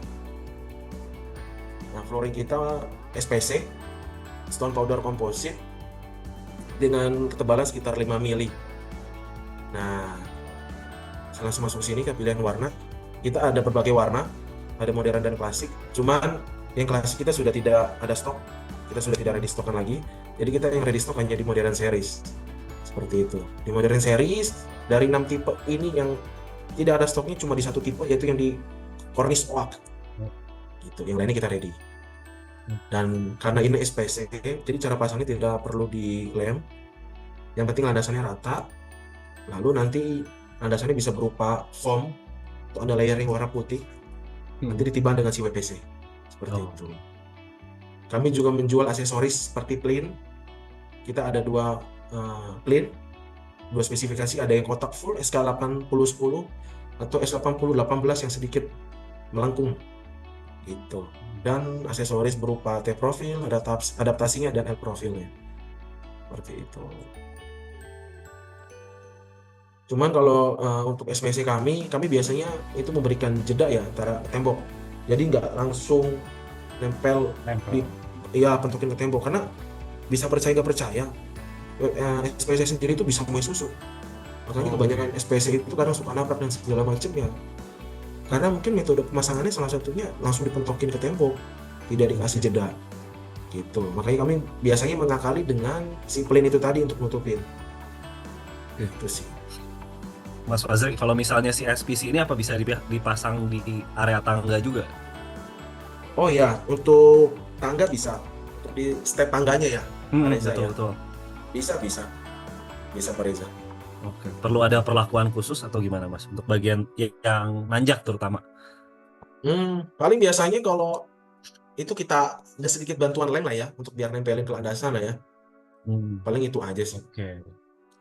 Speaker 3: Nah flooring kita SPC, Stone Powder Composite, dengan ketebalan sekitar 5 mili. Nah, saya langsung masuk sini ke pilihan warna. Kita ada berbagai warna, ada modern dan klasik. Cuman yang klasik kita sudah tidak ada stok, kita sudah tidak ready stokan lagi. Jadi kita yang ready stock hanya di modern series. Seperti itu. Di modern series dari 6 tipe ini yang tidak ada stoknya cuma di satu tipe, yaitu yang di cornice oak. Gitu. Yang lainnya kita ready. Dan karena ini SPC, jadi cara pasangnya tidak perlu dilem. Yang penting landasannya rata. Lalu nanti landasannya bisa berupa foam atau ada layering warna putih. Nanti ditibang dengan si WPC. Seperti
Speaker 2: Oh.
Speaker 3: itu. Kami juga menjual aksesoris seperti plin. Kita ada dua plin, dua spesifikasi. Ada yang kotak full SK8010 atau S8018 yang sedikit melengkung. Gitu. Dan aksesoris berupa T-profil, adaptasinya dan L-profilnya. Seperti itu. Cuman kalau untuk SPC kami biasanya itu memberikan jeda ya antara tembok. Jadi nggak langsung nempel
Speaker 2: Nempel.
Speaker 3: pentokin ke tembok, karena bisa percaya nggak percaya SPC sendiri itu bisa muai susu. Makanya kebanyakan SPC itu kadang suka nabrak dan segala macam ya. Karena mungkin metode pemasangannya salah satunya langsung dipentokin ke tembok, tidak dikasih jeda. Gitu. Makanya kami biasanya mengakali dengan si plin itu tadi untuk nutupin. Itu sih.
Speaker 2: Mas Fazri, kalau misalnya si SPC ini apa bisa dipasang di area tangga juga?
Speaker 3: Oh ya, untuk tangga bisa. Untuk di step tangganya ya, Reza ya.
Speaker 2: Betul.
Speaker 3: Bisa Pak Reza.
Speaker 2: Oke. Perlu ada perlakuan khusus atau gimana Mas untuk bagian yang nanjak terutama?
Speaker 3: Paling biasanya kalau itu kita ada sedikit bantuan lem lah ya untuk biar nempelin ke landasan lah ya. Paling itu aja sih.
Speaker 2: Oke.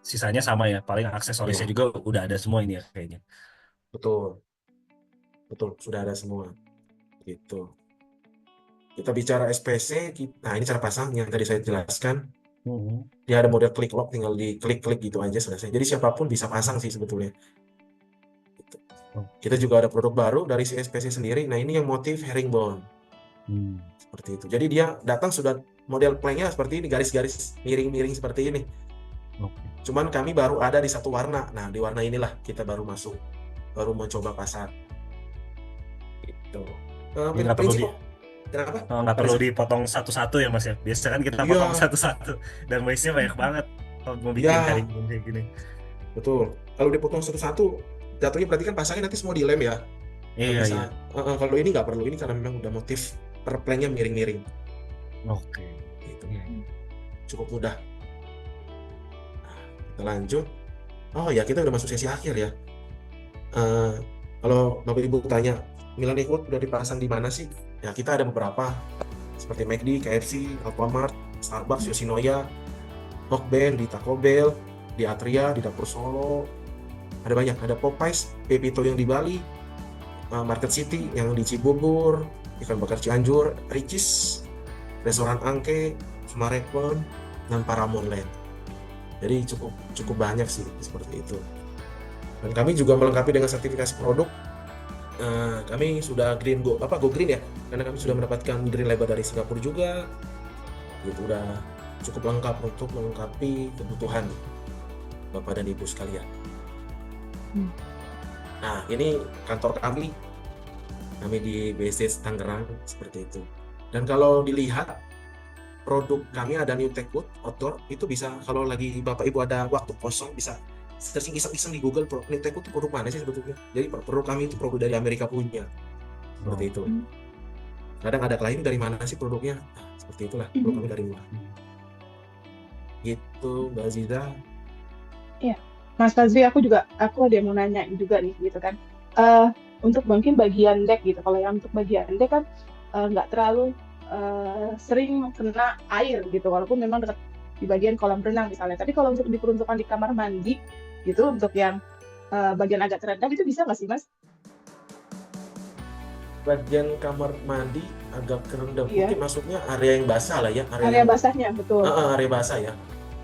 Speaker 2: Sisanya sama ya, paling aksesorisnya
Speaker 3: Iya.
Speaker 2: juga udah ada semua ini ya kayaknya.
Speaker 3: Betul, sudah ada semua. Gitu. Kita bicara SPC, nah ini cara pasang yang tadi saya jelaskan. Dia ada model click lock, tinggal di klik-klik gitu aja selesai. Jadi siapapun bisa pasang sih sebetulnya. Gitu. Kita juga ada produk baru dari si SPC sendiri. Nah ini yang motif herringbone. Seperti itu. Jadi dia datang sudah model planknya seperti ini, garis-garis miring-miring seperti ini. Cuman kami baru ada di satu warna. Nah di warna inilah kita baru masuk, baru mencoba pasar. Gitu.
Speaker 2: Nggak perlu
Speaker 3: Kenapa?
Speaker 2: nggak perlu dipotong satu-satu ya Mas ya. Biasanya kan kita potong satu-satu dan waste-nya banyak banget kalau mau bikin herringbone kayak gini.
Speaker 3: Betul. Kalau dipotong satu-satu, jatuhnya berarti kan pasangnya nanti semua dilem ya.
Speaker 2: Iya.
Speaker 3: Kalau ini nggak perlu, ini karena memang udah motif per planknya miring-miring.
Speaker 2: Oke.
Speaker 3: Gitu. Cukup mudah. Nah, kita lanjut. Oh ya, kita udah masuk sesi akhir ya. Kalau Bapak Ibu tanya, Milan Equipment udah dipasang di mana sih? Ya kita ada beberapa seperti McD, KFC, Alfamart, Starbucks, Yoshinoya, Hokben, di Taco Bell, di Atria, di Dapur Solo. Ada banyak, ada Popeyes, Pepito yang di Bali, Market City yang di Cibubur, Ikan Bakar Cianjur, Ricis, Restoran Angke, Sumarekon, dan Paramount Land. Jadi cukup banyak sih seperti itu. Dan kami juga melengkapi dengan sertifikasi produk. Kami sudah go green ya, karena kami sudah mendapatkan green label dari Singapura juga. Itu udah cukup lengkap untuk melengkapi kebutuhan Bapak dan Ibu sekalian. Nah, ini kantor kami di BSD Tangerang seperti itu. Dan kalau dilihat produk kami ada New Tech Wood outdoor, itu bisa kalau lagi Bapak Ibu ada waktu kosong bisa searching iseng-iseng di Google New Tech Wood itu produk mana sih sebetulnya. Jadi produk kami itu produk dari Amerika punya. Seperti itu. Kadang ada klaim dari mana sih produknya. Nah, seperti itulah produk kami dari luar. Gitu Mbak Aziza.
Speaker 1: Iya. Mas Fazri, aku ada yang mau nanya juga nih gitu kan. Untuk mungkin bagian deck gitu. Kalau yang untuk bagian deck kan nggak terlalu sering kena air gitu, walaupun memang dekat di bagian kolam renang misalnya. Tapi kalau untuk diperuntukkan di kamar mandi gitu, untuk yang bagian agak terendam itu bisa nggak sih Mas?
Speaker 3: Bagian kamar mandi agak kerendam, mungkin maksudnya area yang basah lah ya,
Speaker 1: area basahnya, betul.
Speaker 3: Area basah ya.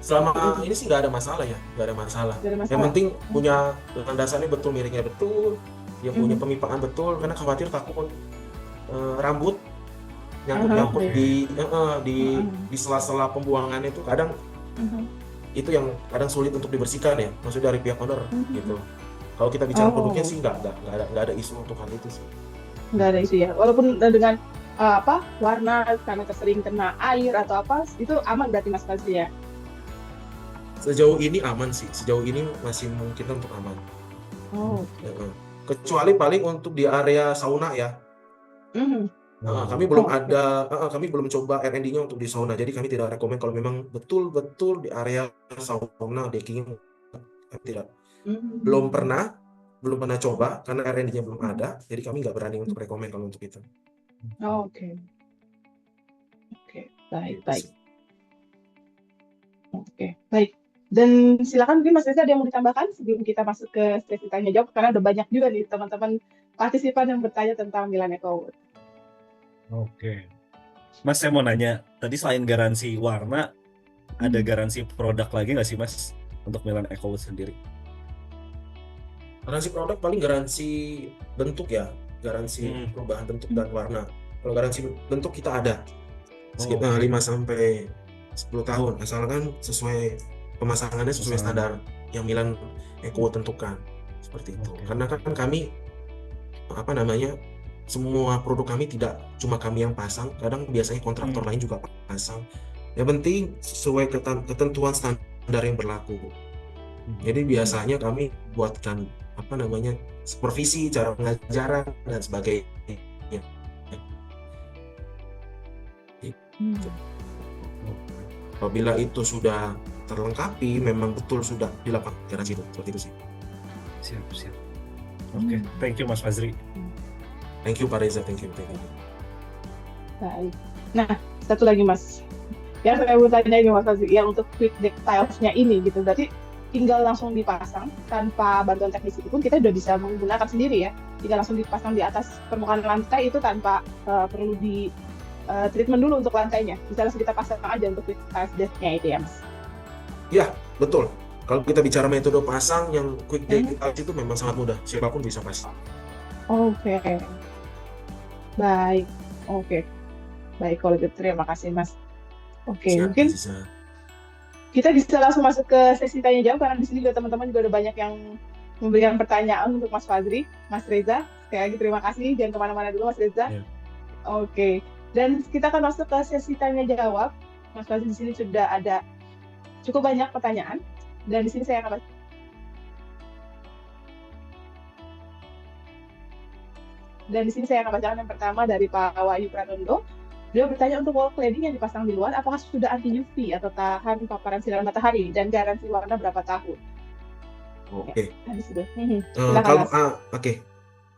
Speaker 3: Selama ini sih nggak ada masalah ya, nggak ada masalah. Yang penting punya landasannya betul, miringnya betul, dia punya pemipaan betul, karena khawatir takut rambut nyangkut di sela-sela pembuangannya itu kadang itu yang kadang sulit untuk dibersihkan ya, maksudnya dari pihak owner gitu. Kalau kita bicara produknya sih nggak ada isu untuk hal itu sih.
Speaker 1: Nggak ada isu ya, walaupun dengan warna karena sering kena air atau apa, itu aman berarti Mas Fazri ya?
Speaker 3: Sejauh ini aman sih, sejauh ini masih mungkin untuk aman.
Speaker 1: Oh.
Speaker 3: Kecuali paling untuk di area sauna ya. Kami belum coba R&D-nya untuk di sauna, jadi kami tidak rekomend kalau memang betul-betul di area sauna decking. Kami tidak belum pernah coba karena R&D-nya belum ada, jadi kami nggak berani untuk rekomend kalau untuk itu.
Speaker 1: Oke, baik. Oke, baik. Dan silakan mungkin Mas Reza ada yang mau ditambahkan sebelum kita masuk ke sesi tanya jawab, karena udah banyak juga nih teman-teman partisipan yang bertanya tentang Milan Eco.
Speaker 2: Oke. Mas, saya mau nanya, tadi selain garansi warna, ada garansi produk lagi nggak sih Mas untuk Milan Eco sendiri?
Speaker 3: Garansi produk paling garansi bentuk ya, garansi perubahan bentuk dan warna. Kalau garansi bentuk kita ada sekitar 5 sampai 10 tahun, asalkan sesuai pemasangannya sesuai standar yang Milan Eco tentukan, seperti itu. Karena kan kami semua produk kami tidak cuma kami yang pasang, kadang biasanya kontraktor lain juga pasang. Yang penting sesuai ketentuan standar yang berlaku. Jadi biasanya kami buatkan supervisi, cara pengajaran dan sebagainya. Apabila itu sudah terlengkapi, memang betul sudah dilakukan garansi itu, seperti itu sih.
Speaker 2: Siap. Oke, thank you Mas Fazri.
Speaker 3: Thank you Pak Reza, thank you.
Speaker 1: Baik. Nah, satu lagi Mas, yang saya mau tanya ini Mas Fazri, yang untuk quick deck tiles-nya ini gitu, berarti tinggal langsung dipasang tanpa bantuan teknisi pun kita udah bisa menggunakan sendiri ya, tinggal langsung dipasang di atas permukaan lantai itu tanpa perlu di treatment dulu untuk lantainya, bisa langsung kita pasang aja untuk quick tiles deck-nya itu ya Mas?
Speaker 3: Ya, betul. Kalau kita bicara metode pasang yang quick deck tiles itu memang sangat mudah, siapapun bisa pasang.
Speaker 1: Oke. Baik, kalau gitu terima kasih Mas. Oke, mungkin kita bisa langsung masuk ke sesi tanya jawab, karena di sini juga teman-teman juga ada banyak yang memberikan pertanyaan untuk Mas Fazri, Mas Reza. Sekali lagi terima kasih, jangan kemana-mana dulu Mas Reza. Oke, dan kita akan masuk ke sesi tanya jawab. Mas Fazri di sini sudah ada cukup banyak pertanyaan, dan di sini saya akan bacakan yang pertama dari Pak Wahyu Pranondo. Beliau bertanya, untuk wall cladding yang dipasang di luar, apakah sudah anti UV atau tahan paparan sinar matahari, dan garansi warna berapa tahun?
Speaker 3: Oke.
Speaker 1: Silakan, Mas.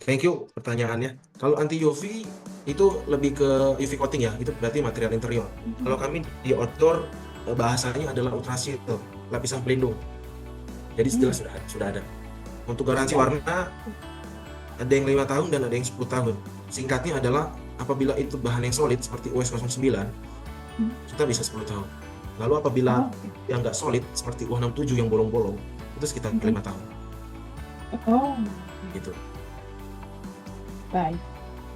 Speaker 3: Thank you pertanyaannya. Kalau anti UV itu lebih ke UV coating ya, itu berarti material interior. Kalau kami di outdoor bahasanya adalah ultrasil, lapisan pelindung. Jadi jelas sudah ada. Untuk garansi warna ada yang 5 tahun dan ada yang 10 tahun. Singkatnya adalah apabila itu bahan yang solid seperti US09, kita bisa 10 tahun. Lalu apabila yang nggak solid seperti U67 yang bolong-bolong, itu sekitar 5 tahun. Gitu.
Speaker 1: Baik.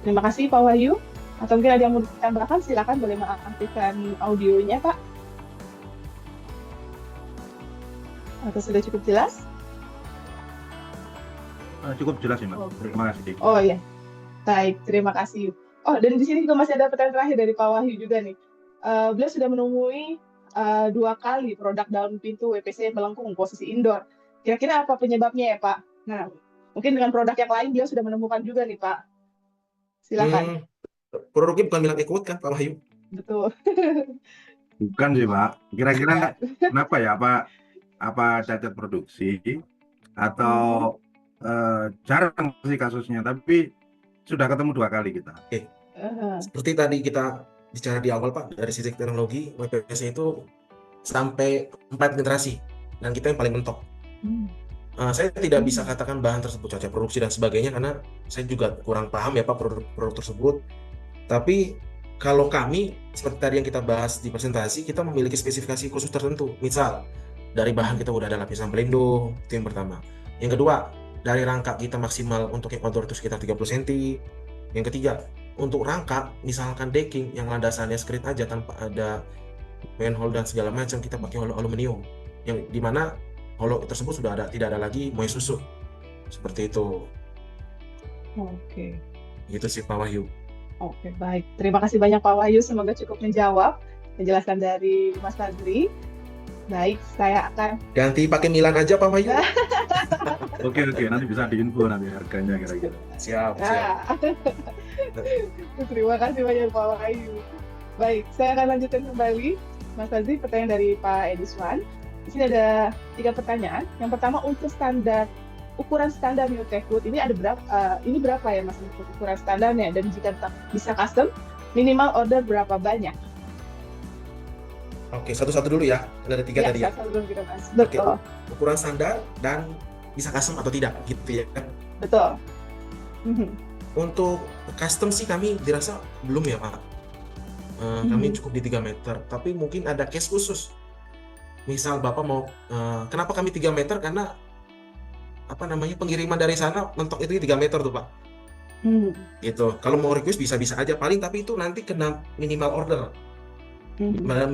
Speaker 1: Terima kasih Pak Wahyu. Atau mungkin ada yang mau ditambahkan, silakan, boleh mengaktifkan audionya Pak. Atau sudah cukup jelas?
Speaker 5: Cukup jelas ya Mbak. Terima kasih.
Speaker 1: Oh iya. Baik, terima kasih. Oh, dan di sini juga masih ada pertanyaan terakhir dari Pak Wahyu juga nih. Beliau sudah menemui 2 kali produk daun pintu WPC melengkung posisi indoor. Kira-kira apa penyebabnya ya Pak? Nah, mungkin dengan produk yang lain beliau sudah menemukan juga nih Pak. Silakan.
Speaker 3: Produknya bukan Milan Eco kan Pak Wahyu?
Speaker 1: Betul.
Speaker 5: Bukan sih Pak. Kira-kira kenapa ya? Apa cacat produksi atau jarang sih kasusnya, tapi sudah ketemu 2 kali kita.
Speaker 3: Seperti tadi kita bicara di awal Pak, dari sisi teknologi WPC itu sampai 4 generasi dan kita yang paling mentok. Saya tidak bisa katakan bahan tersebut cacat produksi dan sebagainya karena saya juga kurang paham ya Pak produk tersebut. Tapi kalau kami seperti tadi yang kita bahas di presentasi, kita memiliki spesifikasi khusus tertentu. Misal dari bahan kita udah ada lapisan pelindung, itu yang pertama. Yang kedua, dari rangka kita maksimal untuk yang outdoor itu sekitar 30 cm. Yang ketiga, untuk rangka misalkan decking yang landasannya screed aja tanpa ada manhole dan segala macam, kita pakai holo aluminium yang dimana holo tersebut sudah tidak ada lagi moai susu, seperti itu.
Speaker 1: Oke.
Speaker 3: Gitu sih Pak Wahyu.
Speaker 1: Oke, baik. Terima kasih banyak Pak Wahyu, semoga cukup menjawab penjelasan dari Mas Fazri. Baik, saya akan
Speaker 3: Ganti pakai Milan aja Pak Wahyu.
Speaker 5: Oke, nanti bisa diinfo nanti harganya kira-kira.
Speaker 3: Siap.
Speaker 1: Ah. Terima kasih banyak Pak Wahyu. Baik, saya akan lanjutkan kembali. Mas Fazli, pertanyaan dari Pak Ediswan. Di sini ada 3 pertanyaan. Yang pertama, untuk ukuran standar New Techwood ini ada berapa? Ini berapa ya Mas untuk ukuran standarnya? Dan jika bisa custom, minimal order berapa banyak?
Speaker 3: Oke, satu-satu dulu ya. Ada 3 tadi ya.
Speaker 1: Satu dulu kita Mas. Betul.
Speaker 3: Ukuran standar dan bisa custom atau tidak gitu ya.
Speaker 1: Betul.
Speaker 3: Untuk custom sih kami dirasa belum ya Pak. Kami cukup di 3 meter, tapi mungkin ada case khusus. Misal Bapak mau, kenapa kami 3 meter? Karena pengiriman dari sana mentok itu 3 meter tuh Pak. Gitu. Kalau mau request bisa-bisa aja, paling tapi itu nanti kena minimal order.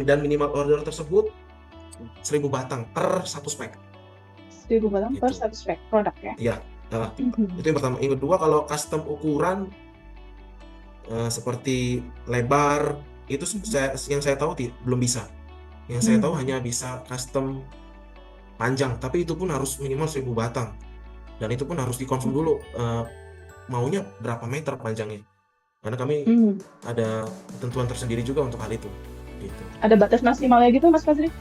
Speaker 3: Dan minimal order tersebut 1000 batang per 1 spek.
Speaker 1: 1000 batang per
Speaker 3: Gitu.
Speaker 1: 1 spek produk ya?
Speaker 3: Iya. Itu yang pertama. Yang kedua, kalau custom ukuran seperti lebar itu yang saya tahu belum bisa. Yang saya tahu hanya bisa custom panjang, tapi itu pun harus minimal 1000 batang. Dan itu pun harus dikonfirm dulu maunya berapa meter panjangnya. Karena kami ada ketentuan tersendiri juga untuk hal itu. Gitu.
Speaker 1: Ada batas maksimalnya gitu Mas Fazli?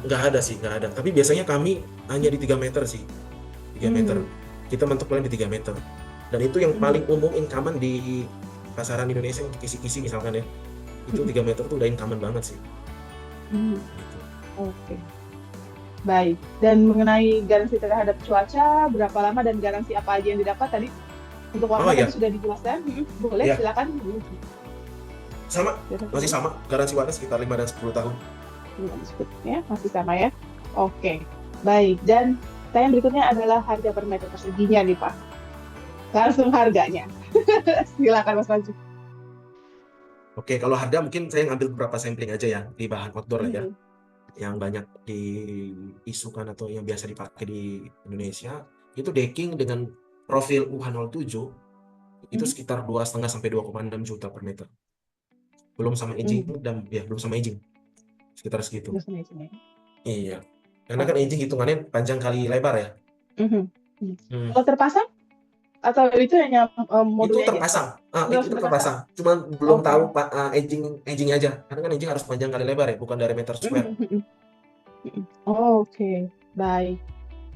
Speaker 3: Nggak ada sih, nggak ada. Tapi biasanya kami hanya di 3 meter sih. 3 meter. Kita mentok paling di 3 meter. Dan itu yang paling umum incumbent di pasaran Indonesia untuk kisi-kisi misalkan ya. Itu 3 meter tuh udah incumbent banget sih. Gitu.
Speaker 1: Oke. Baik. Dan mengenai garansi terhadap cuaca, berapa lama dan garansi apa aja yang didapat tadi? Untuk warna tadi sudah dijelaskan. Boleh, silakan.
Speaker 3: Sama, masih sama. Garansi warna sekitar 5 dan 10 tahun.
Speaker 1: Ya, masih sama ya. Oke. Baik. Dan pertanyaan berikutnya adalah harga per meter perseginya nih Pak. Langsung harganya. Silakan Mas Fazli.
Speaker 3: Oke, kalau harga mungkin saya ngambil beberapa sampling aja ya di bahan outdoor ya. Yang banyak diisukan atau yang biasa dipakai di Indonesia. Itu decking dengan profil UH07 itu sekitar 2,5 sampai 2,6 juta per meter. Belum sama edging dan belum sama edging. Sekitar segitu. Iya. Karena kan edging hitungannya panjang kali lebar ya.
Speaker 1: Kalau terpasang? Atau itu hanya modulnya
Speaker 3: itu terpasang. Itu terpasang. Cuman belum tahu edging aja. Karena kan edging harus panjang kali lebar ya, bukan dari meter square.
Speaker 1: Oke, baik.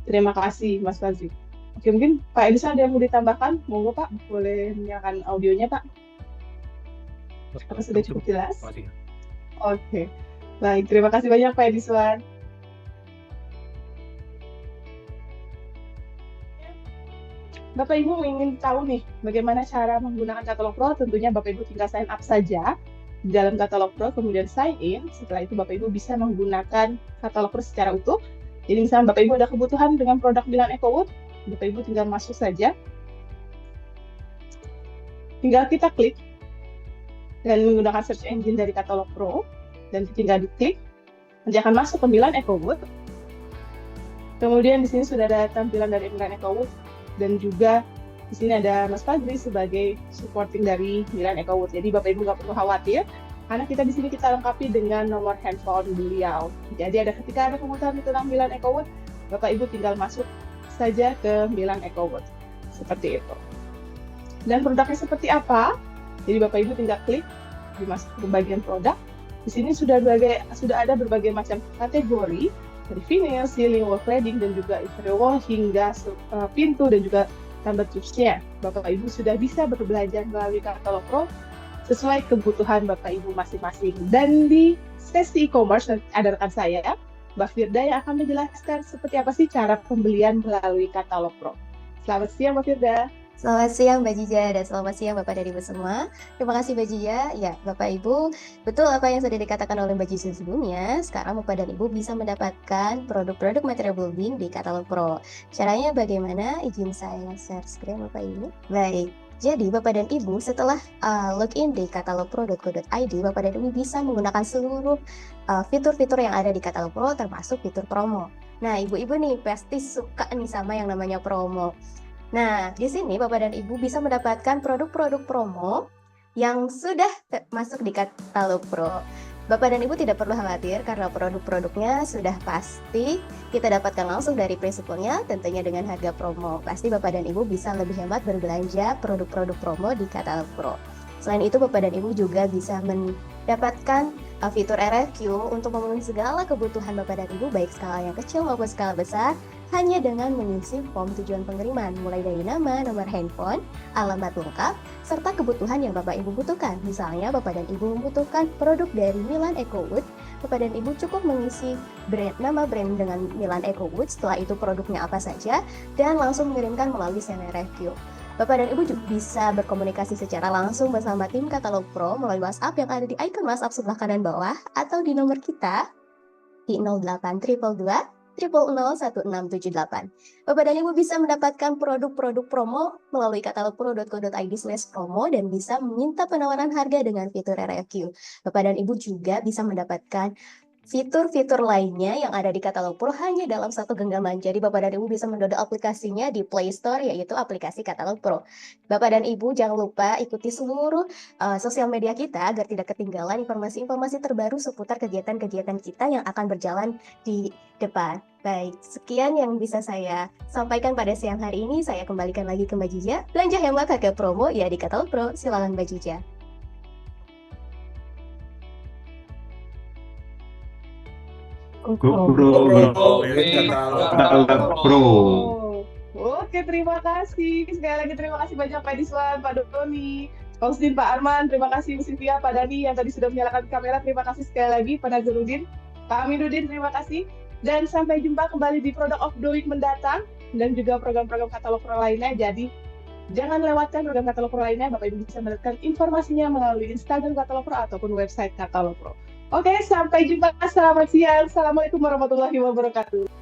Speaker 1: Terima kasih Mas Fazli. Oke, mungkin Pak Edison ada yang mau ditambahkan? Monggo Pak, boleh menyalakan audionya Pak. Apakah sudah cukup jelas? Oke, baik. Terima kasih banyak Pak Edison. Bapak Ibu ingin tahu nih bagaimana cara menggunakan Katalog Pro? Tentunya Bapak Ibu tinggal sign up saja di dalam Katalog Pro, kemudian sign in. Setelah itu Bapak Ibu bisa menggunakan Katalog Pro secara utuh. Jadi misalnya Bapak Ibu ada kebutuhan dengan produk Milan EcoWood, Bapak Ibu tinggal masuk saja. Tinggal kita klik dan menggunakan search engine dari Katalog Pro dan tinggal diklik, nanti akan masuk ke Milan EcoWood. Kemudian di sini sudah ada tampilan dari Milan EcoWood dan juga di sini ada Mas Fazli sebagai supporting dari Milan EcoWood. Jadi Bapak Ibu nggak perlu khawatir karena kita di sini kita lengkapi dengan nomor handphone beliau. Jadi ketika ada kebutuhan tentang Milan EcoWood, Bapak Ibu tinggal masuk saja ke Milan EcoWood seperti itu. Dan produknya seperti apa? Jadi Bapak Ibu tinggal klik dimasuk ke bagian produk. Di sini sudah ada berbagai macam kategori dari vinyl, ceiling, wall cladding, dan juga interior wall hingga pintu dan juga tambah tubesnya. Bapak Ibu sudah bisa berbelanja melalui Katalog Pro sesuai kebutuhan Bapak Ibu masing-masing. Dan di sesi e-commerce ada rekan saya, Mbak Firda, yang akan menjelaskan seperti apa sih cara pembelian melalui Katalog Pro. Selamat siang Mbak Firda.
Speaker 6: Selamat siang Mbak Jija dan selamat siang Bapak dan Ibu semua. Terima kasih Mbak Jija. Ya, Bapak Ibu, betul apa yang sudah dikatakan oleh Mbak Jija sebelumnya. Sekarang Bapak dan Ibu bisa mendapatkan produk-produk material building di Katalog Pro. Caranya bagaimana? Izin saya share screen Bapak Ibu. Baik. Jadi Bapak dan Ibu setelah login di katalogpro.co.id, Bapak dan Ibu bisa menggunakan seluruh fitur-fitur yang ada di Katalog Pro termasuk fitur promo. Nah, ibu-ibu nih pasti suka nih sama yang namanya promo. Nah, di sini Bapak dan Ibu bisa mendapatkan produk-produk promo yang sudah masuk di Katalog Pro. Bapak dan Ibu tidak perlu khawatir karena produk-produknya sudah pasti kita dapatkan langsung dari prinsipalnya, tentunya dengan harga promo. Pasti Bapak dan Ibu bisa lebih hemat berbelanja produk-produk promo di Katalog Pro. Selain itu, Bapak dan Ibu juga bisa mendapatkan fitur RFQ untuk memenuhi segala kebutuhan Bapak dan Ibu, baik skala yang kecil maupun skala besar, hanya dengan mengisi form tujuan pengiriman, mulai dari nama, nomor handphone, alamat lengkap, serta kebutuhan yang Bapak Ibu butuhkan. Misalnya, Bapak dan Ibu membutuhkan produk dari Milan EcoWood, Bapak dan Ibu cukup mengisi nama brand dengan Milan EcoWood, setelah itu produknya apa saja, dan langsung mengirimkan melalui send RFQ. Bapak dan Ibu juga bisa berkomunikasi secara langsung bersama tim Katalog Pro melalui WhatsApp yang ada di icon WhatsApp sebelah kanan bawah, atau di nomor kita di 0822 001678. Bapak dan Ibu bisa mendapatkan produk-produk promo melalui katalogpro.co.id/promo dan bisa meminta penawaran harga dengan fitur RFQ. Bapak dan Ibu juga bisa mendapatkan fitur-fitur lainnya yang ada di Katalog Pro hanya dalam satu genggaman. Jadi Bapak dan Ibu bisa mendownload aplikasinya di Play Store, yaitu aplikasi Katalog Pro. Bapak dan Ibu jangan lupa ikuti seluruh sosial media kita agar tidak ketinggalan informasi-informasi terbaru seputar kegiatan-kegiatan kita yang akan berjalan di depan. Baik, sekian yang bisa saya sampaikan pada siang hari ini. Saya kembalikan lagi ke Mbak Jija. Belanja hemat harga promo ya di Katalog Pro. Silakan Mbak Jija.
Speaker 5: GoPro Katalog Pro.
Speaker 1: Oke, terima kasih. Sekali lagi terima kasih banyak Pak Diswan, Pak Doni, Pak Usdin, Pak Arman. Terima kasih Bu Sylvia, Pak Dani yang tadi sudah menyalakan kamera. Terima kasih sekali lagi Pak Nazarudin, Pak Aminuddin. Terima kasih. Dan sampai jumpa kembali di Product of the Week mendatang dan juga program-program Katalog Pro lainnya. Jadi jangan lewatkan program Katalog Pro lainnya. Bapak Ibu bisa mendapatkan informasinya melalui Instagram Katalog Pro ataupun website Katalog Pro. Oke, sampai jumpa. Selamat siang. Assalamualaikum warahmatullahi wabarakatuh.